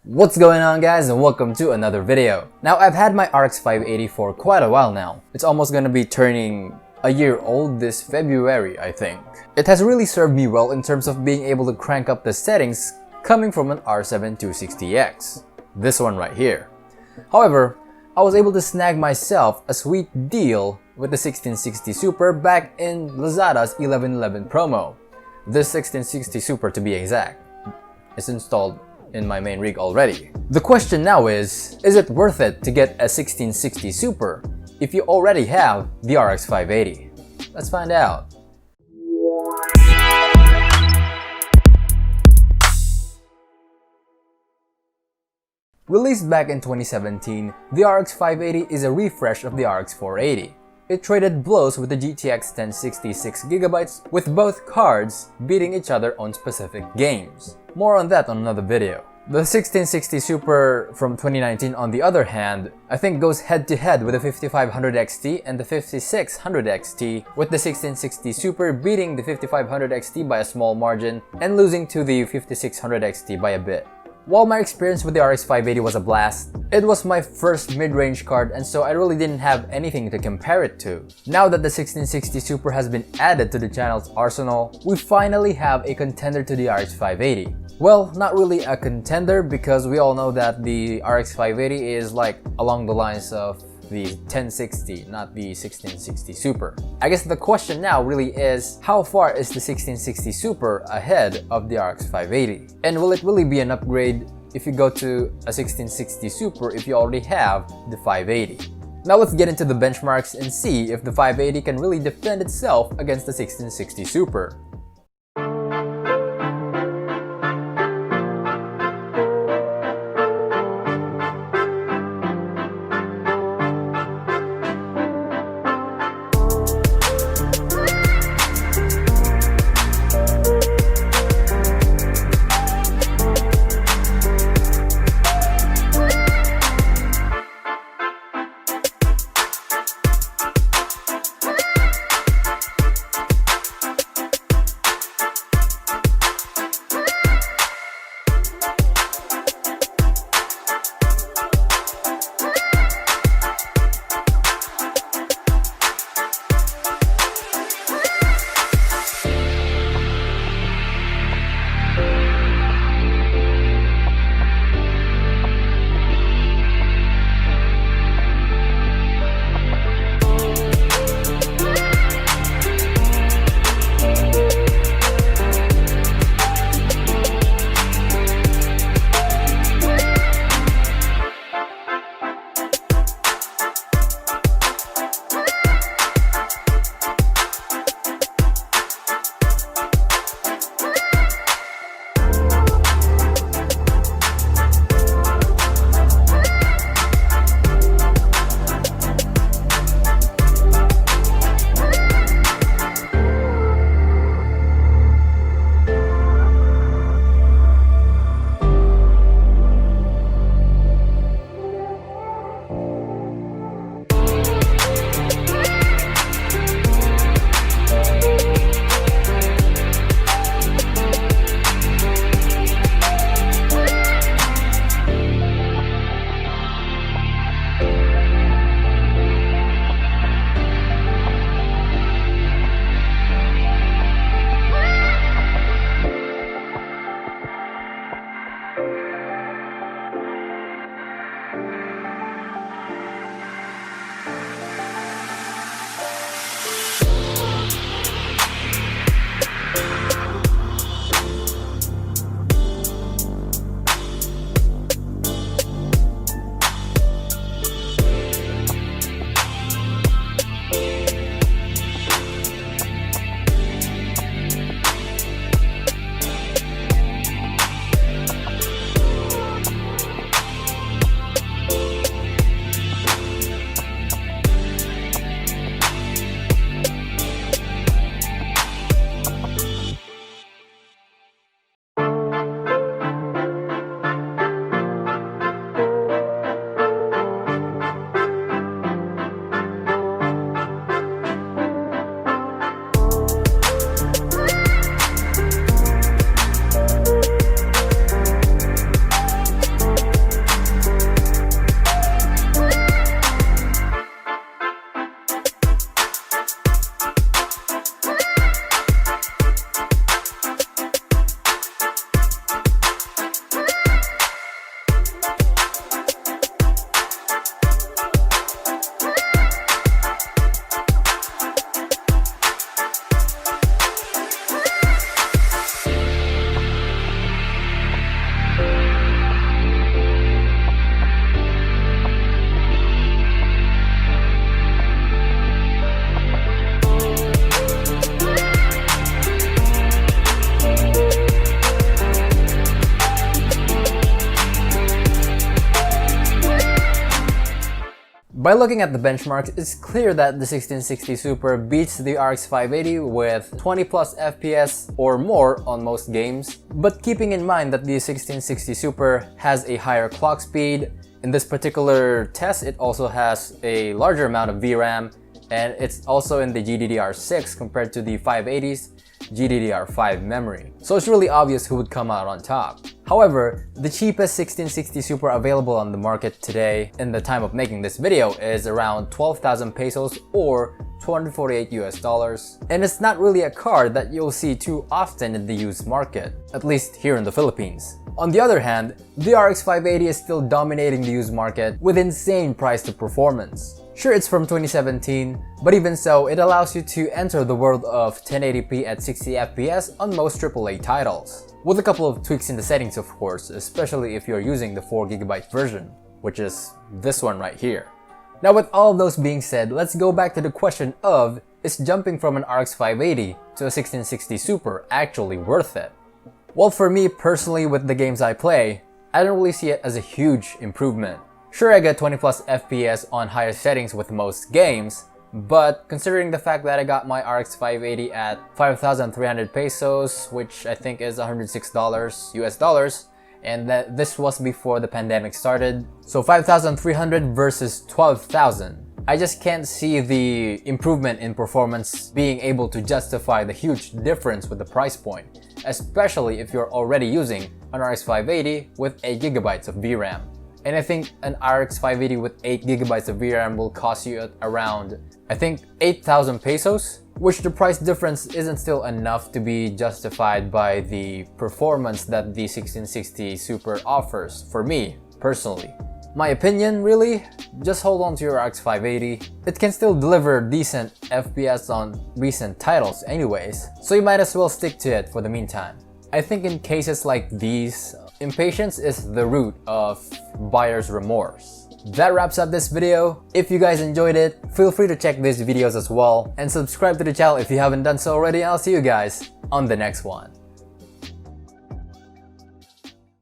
What's going on, guys, and welcome to another video. Now, I've had my RX580 for quite a while now. It's almost gonna be turning a year old this February, I think. It has really served me well in terms of being able to crank up the settings coming from an R7 260X. This one right here. However, I was able to snag myself a sweet deal with the 1660 Super back in Lazada's 11/11 promo. This 1660 Super, to be exact, is installed in my main rig already. The question now is it worth it to get a 1660 Super if you already have the RX580? Let's find out. Released back in 2017, the RX580 is a refresh of the RX480. It traded blows with the GTX 1060 6GB, with both cards beating each other on specific games. More on that on another video. The 1660 Super from 2019, on the other hand, I think goes head to head with the 5500 XT and the 5600 XT, with the 1660 Super beating the 5500 XT by a small margin and losing to the 5600 XT by a bit. While my experience with the RX580 was a blast, it was my first mid-range card, and so I really didn't have anything to compare it to. Now that the 1660 Super has been added to the channel's arsenal, we finally have a contender to the RX580. Well, not really a contender, because we all know that the RX580 is like along the lines of the 1060, not the 1660 Super. I guess the question now really is, how far is the 1660 Super ahead of the RX580? And will it really be an upgrade if you go to a 1660 Super if you already have the 580? Now let's get into the benchmarks and see if the 580 can really defend itself against the 1660 Super. By looking at the benchmarks, it's clear that the 1660 Super beats the RX 580 with 20 plus FPS or more on most games. But keeping in mind that the 1660 Super has a higher clock speed, in this particular test it also has a larger amount of VRAM, and it's also in the GDDR6 compared to the 580's GDDR5 memory. So it's really obvious who would come out on top. However, the cheapest 1660 Super available on the market today in the time of making this video is around 12,000 pesos or $248 US, and it's not really a card that you'll see too often in the used market, at least here in the Philippines. On the other hand, the RX 580 is still dominating the used market with insane price to performance. Sure, it's from 2017, but even so, it allows you to enter the world of 1080p at 60 FPS on most AAA titles. With a couple of tweaks in the settings, of course, especially if you're using the 4GB version, which is this one right here. Now, with all of those being said, let's go back to the question of, is jumping from an RX 580 to a 1660 Super actually worth it? Well, for me personally, with the games I play, I don't really see it as a huge improvement. Sure, I get 20 plus FPS on higher settings with most games, but considering the fact that I got my RX 580 at 5,300 pesos, which I think is $106 US, and that this was before the pandemic started, so 5,300 versus 12,000. I just can't see the improvement in performance being able to justify the huge difference with the price point, especially if you're already using an RX 580 with 8GB of VRAM. And I think an RX 580 with 8GB of VRAM will cost you at around, I think, 8,000 pesos, which the price difference isn't still enough to be justified by the performance that the 1660 Super offers, for me, personally. My opinion, really, just hold on to your RX 580. It can still deliver decent FPS on recent titles anyways, so you might as well stick to it for the meantime. I think in cases like these, impatience is the root of buyer's remorse. That wraps up this video. If you guys enjoyed it, feel free to check these videos as well, and subscribe to the channel if you haven't done so already. I'll see you guys on the next one.